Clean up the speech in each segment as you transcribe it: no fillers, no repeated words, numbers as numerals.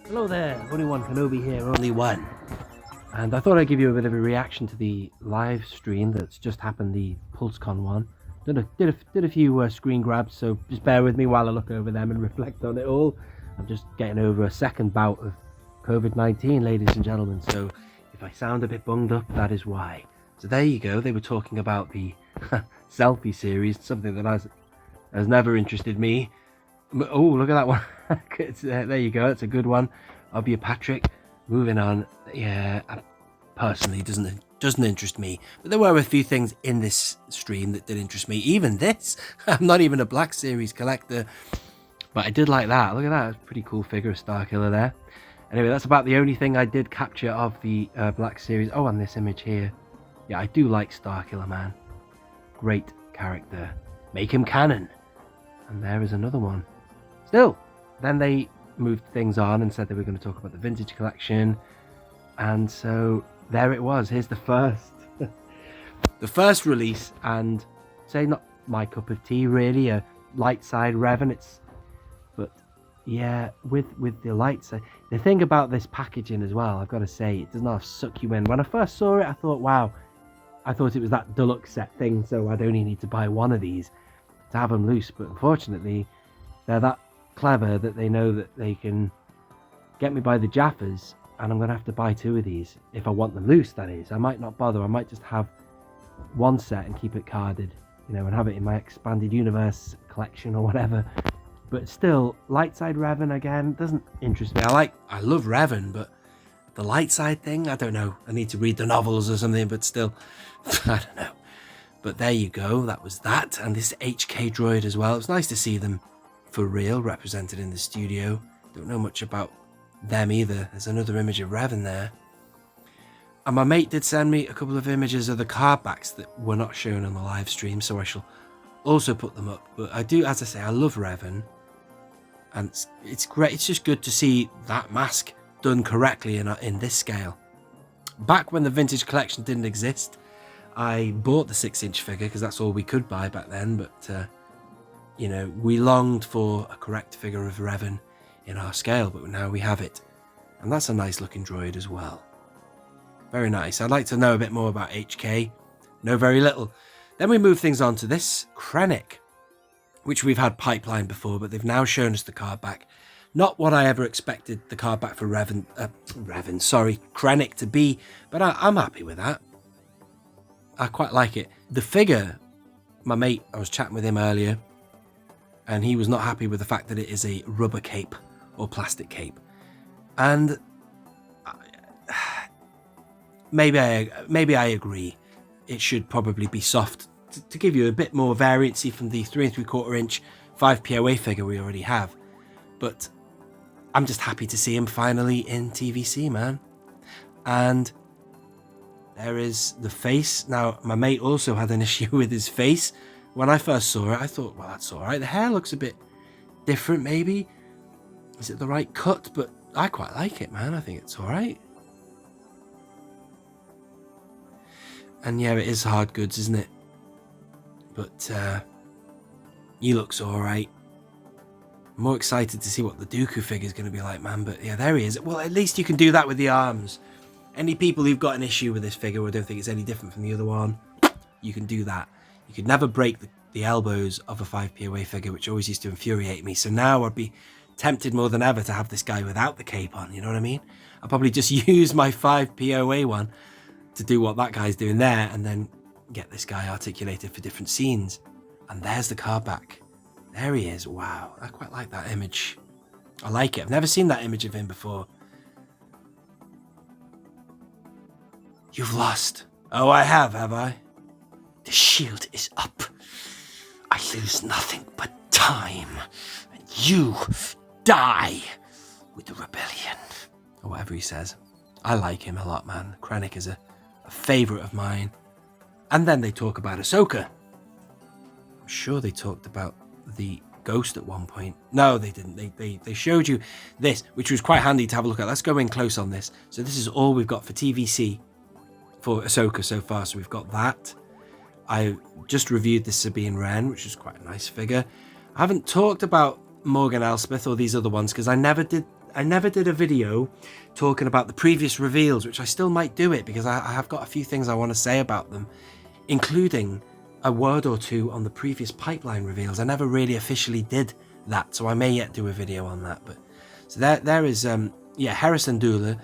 Hello there, only one Kenobi here, only one. And I thought I'd give you a bit of a reaction to the live stream that's just happened, the Pulse Con one. Did a few screen grabs, so just bear with me while I look over them and reflect on it all. I'm just getting over a second bout of COVID-19, ladies and gentlemen, so if I sound a bit bunged up, that is why. So there you go, they were talking about the selfie series, something that has never interested me. Oh, look at that one. There you go, it's a good one. Of you, Patrick. Moving on. Yeah, personally doesn't interest me, but there were a few things in this stream that did interest me. Even this. I'm not even a Black Series collector, but I did like that. Look at that, pretty cool figure of Starkiller there. Anyway, that's about the only thing I did capture of the Black Series. Oh, and this image here. Yeah, I do like Starkiller, man. Great character. Make him canon. And there is another one. Still, then they moved things on and said they were going to talk about the vintage collection, and so there it was. Here's the first the first release, and say not my cup of tea really, a light side Revan. But yeah, with the light side, the thing about this packaging as well, I've got to say, it does not suck you in. When I first saw it, I thought, wow, I thought it was that deluxe set thing, so I'd only need to buy one of these to have them loose, but unfortunately they're that clever that they know that they can get me by the Jaffas, and I'm gonna have to buy two of these if I want them loose, that is. I might not bother. I might just have one set and keep it carded, you know, and have it in my expanded universe collection or whatever. But still, light side Revan again doesn't interest me. I love Revan, but the light side thing, I don't know. I need to read the novels or something, but still, I don't know. But there you go, that was that. And this HK droid as well. It's nice to see them for real, represented in the studio. Don't know much about them either. There's another image of Revan there. And my mate did send me a couple of images of the card backs that were not shown on the live stream, so I shall also put them up. But I do, as I say, I love Revan, and it's great. It's just good to see that mask done correctly in this scale. Back when the vintage collection didn't exist, I bought the 6-inch figure because that's all we could buy back then, but you know, we longed for a correct figure of Revan in our scale, but now we have it. And that's a nice looking droid as well. Very nice. I'd like to know a bit more about HK. Know very little. Then we move things on to this Krennic, which we've had pipeline before, but they've now shown us the card back. Not what I ever expected the card back for Krennic to be, but I'm happy with that. I quite like it. The figure, my mate, I was chatting with him earlier, and he was not happy with the fact that it is a rubber cape or plastic cape. And maybe I agree. It should probably be soft to give you a bit more variancy from the 3 3/4 inch 5 POA figure we already have. But I'm just happy to see him finally in TVC, man. And there is the face. Now, my mate also had an issue with his face. When I first saw it, I thought, well, that's all right. The hair looks a bit different, maybe. Is it the right cut? But I quite like it, man. I think it's all right. And yeah, it is hard goods, isn't it? But he looks all right. I'm more excited to see what the Dooku figure is going to be like, man. But yeah, there he is. Well, at least you can do that with the arms. Any people who've got an issue with this figure or don't think it's any different from the other one, you can do that. You could never break the elbows of a 5 POA figure, which always used to infuriate me. So now I'd be tempted more than ever to have this guy without the cape on, you know what I mean? I'll probably just use my 5 POA one to do what that guy's doing there, and then get this guy articulated for different scenes. And there's the card back. There he is. Wow, I quite like that image. I like it. I've never seen that image of him before. You've lost. Oh, I have I? The shield is up. I lose nothing but time. And you die with the rebellion. Or whatever he says. I like him a lot, man. Krennic is a favourite of mine. And then they talk about Ahsoka. I'm sure they talked about the ghost at one point. No, they didn't. They showed you this, which was quite handy to have a look at. Let's go in close on this. So this is all we've got for TVC for Ahsoka so far. So we've got that. I just reviewed this Sabine Wren, which is quite a nice figure. I haven't talked about Morgan Elspeth or these other ones because I never did I never did a video talking about the previous reveals, which I still might do it because I have got a few things I want to say about them, including a word or two on the previous pipeline reveals. I never really officially did that, so I may yet do a video on that. But so there is Harrison Dula,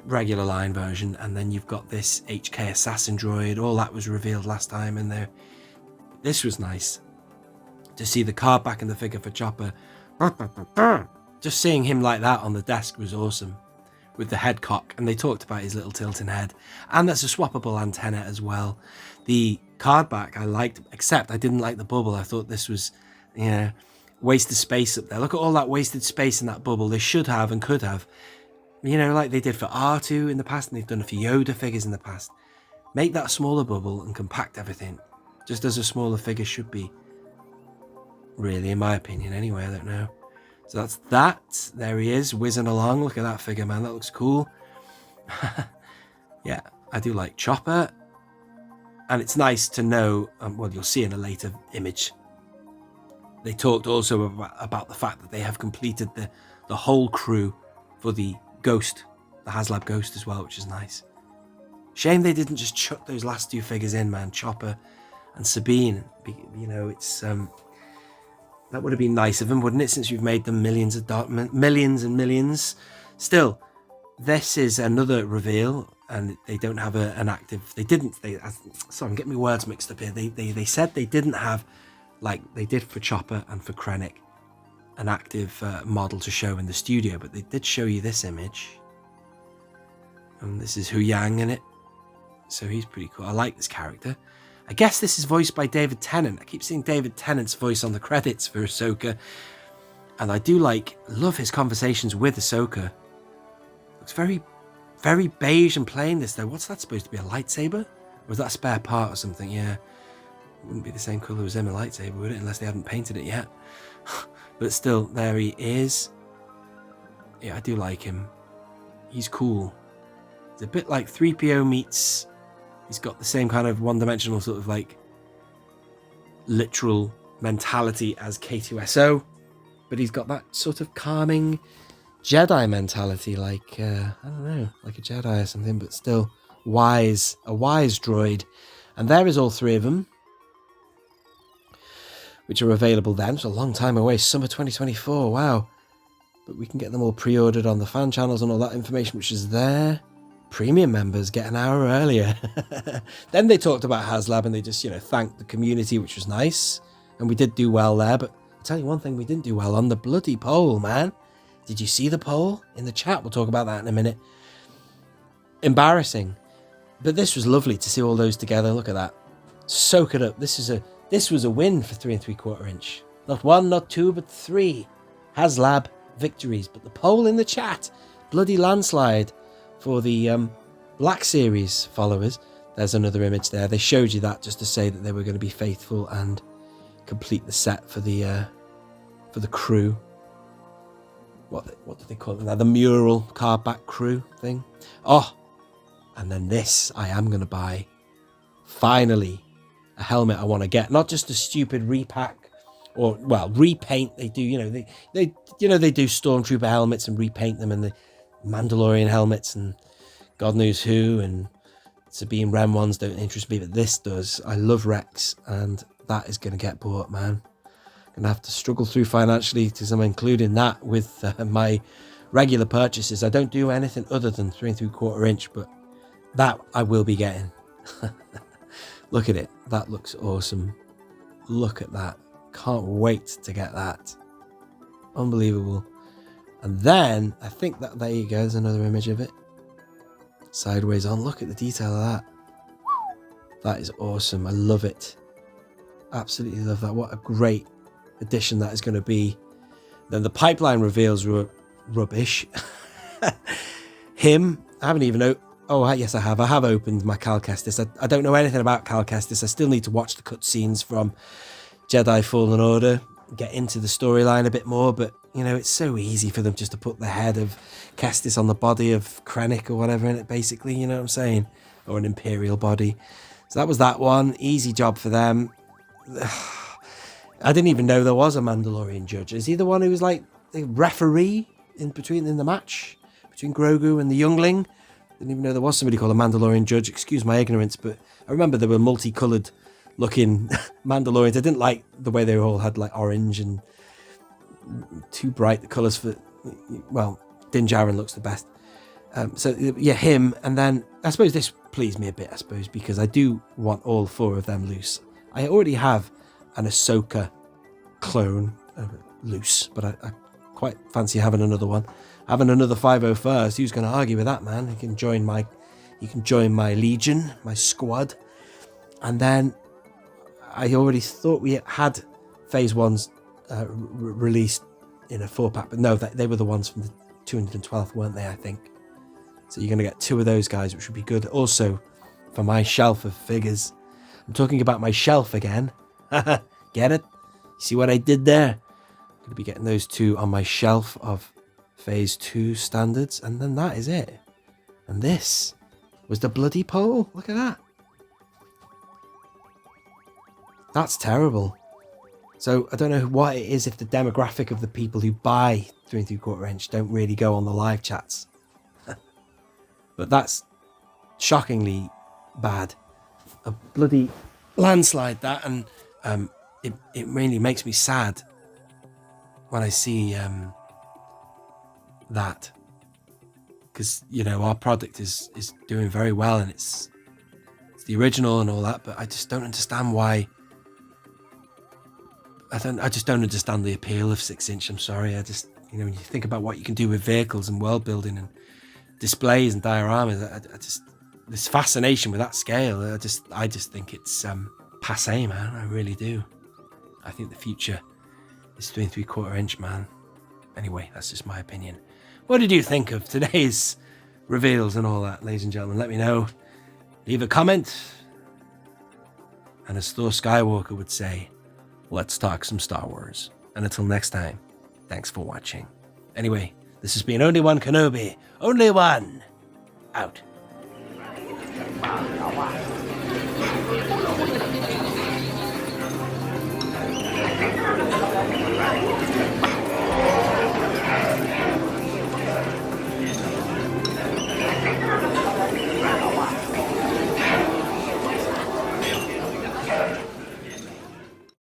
regular line version, and then you've got this HK assassin droid. All that was revealed last time, and this was nice to see the card back and the figure for Chopper. Just seeing him like that on the desk was awesome, with the head cock, and they talked about his little tilting head, and there's a swappable antenna as well. The card back I liked, except I didn't like the bubble. I thought this was, wasted space up there. Look at all that wasted space in that bubble. They should have and could have, like they did for R2 in the past, and they've done it for Yoda figures in the past. Make that smaller bubble and compact everything, just as a smaller figure should be. Really, in my opinion, anyway. I don't know. So that's that. There he is, whizzing along. Look at that figure, man. That looks cool. Yeah, I do like Chopper. And it's nice to know, well, you'll see in a later image, they talked also about the fact that they have completed the whole crew for the Ghost, the HasLab Ghost as well, which is nice. Shame they didn't just chuck those last two figures in, man. Chopper and Sabine. It's... that would have been nice of them, wouldn't it? Since you've made them millions and millions. Still, this is another reveal, and they don't have an active. Sorry, I'm getting my words mixed up here. They said they didn't have, like they did for Chopper and for Krennic, an active model to show in the studio, but they did show you this image. And this is Hu Yang in it, so he's pretty cool. I like this character. I guess this is voiced by David Tennant. I keep seeing David Tennant's voice on the credits for Ahsoka. And I do love his conversations with Ahsoka. Looks very, very beige and plain, this though. What's that supposed to be, a lightsaber? Or is that a spare part or something? Yeah. It wouldn't be the same colour as Emma lightsaber, would it? Unless they haven't painted it yet. But still, there he is. Yeah, I do like him. He's cool. It's a bit like 3PO meets... He's got the same kind of one-dimensional sort of literal mentality as K2SO, but he's got that sort of calming Jedi mentality, I don't know, like a Jedi or something, but still wise, a wise droid. And there is all three of them, which are available then. It's a long time away, summer 2024, wow. But we can get them all pre-ordered on the fan channels and all that information, which is there. Premium members get an hour earlier. Then they talked about HasLab and they just, thanked the community, which was nice. And we did do well there, but I'll tell you one thing we didn't do well on, the bloody poll, man. Did you see the poll? In the chat, we'll talk about that in a minute. Embarrassing. But this was lovely to see all those together. Look at that. Soak it up. This was a win for 3 3/4 inch. Not one, not two, but three HasLab victories. But the poll in the chat, bloody landslide. For the Black Series followers, there's another image there. They showed you that just to say that they were going to be faithful and complete the set for the crew. What do they call it now? The mural card back crew thing. Oh, and then this I am going to buy. Finally, a helmet I want to get, not just a stupid repack or repaint. They do, they do Stormtrooper helmets and repaint them, and the Mandalorian helmets and God knows who, and Sabine Wren ones don't interest me, but this does. I love Rex, and that is going to get bought, man. Gonna have to struggle through financially because I'm including that with my regular purchases. I don't do anything other than 3 3/4 inch, but that I will be getting. Look at it. That looks awesome. Look at that. Can't wait to get that. Unbelievable. And then, I think that there you go, there's another image of it. Sideways on, look at the detail of that. That is awesome, I love it. Absolutely love that, what a great addition that is going to be. Then the pipeline reveals were rubbish. Him, I haven't even, yes I have opened my Cal Kestis. I don't know anything about Cal Kestis, I still need to watch the cutscenes from Jedi Fallen Order, get into the storyline a bit more, but it's so easy for them just to put the head of Kestis on the body of Krennic or whatever in it, basically, you know what I'm saying? Or an Imperial body. So that was that one. Easy job for them. I didn't even know there was a Mandalorian judge. Is he the one who was like the referee? in the match between Grogu and the youngling. Didn't even know there was somebody called a Mandalorian judge. Excuse my ignorance, but I remember there were multicolored looking Mandalorians. I didn't like the way they all had like orange and too bright the colors for. Well, Din Djarin looks the best. So yeah, him, and then I suppose this pleased me a bit. I suppose because I do want all 4 of them loose. I already have an Ahsoka clone loose, but I quite fancy having another one. Having another 501st. Who's going to argue with that, man? You can join my legion, my squad, and then I already thought we had Phase 1s released in a 4-pack, but no, they were the ones from the 212th, weren't they? I think. So you're going to get 2 of those guys, which would be good. Also, for my shelf of figures. I'm talking about my shelf again. Get it? See what I did there? I'm going to be getting those 2 on my shelf of Phase 2 standards. And then that is it. And this was the bloody pole. Look at that. That's terrible. So I don't know what it is if the demographic of the people who buy 3 3/4 inch don't really go on the live chats. But that's shockingly bad. A bloody landslide, that, and it really makes me sad when I see that, because our product is doing very well and it's the original and all that, but I just don't understand why. I just don't understand the appeal of 6-inch. I'm sorry. I just when you think about what you can do with vehicles and world building and displays and dioramas, I just this fascination with that scale. I just think it's passé, man. I really do. I think the future is 3 3/4 inch, man. Anyway, that's just my opinion. What did you think of today's reveals and all that, ladies and gentlemen? Let me know. Leave a comment. And as Thor Skywalker would say, let's talk some Star Wars. And until next time, thanks for watching. Anyway, this has been Only One Kenobi. Only one. Out.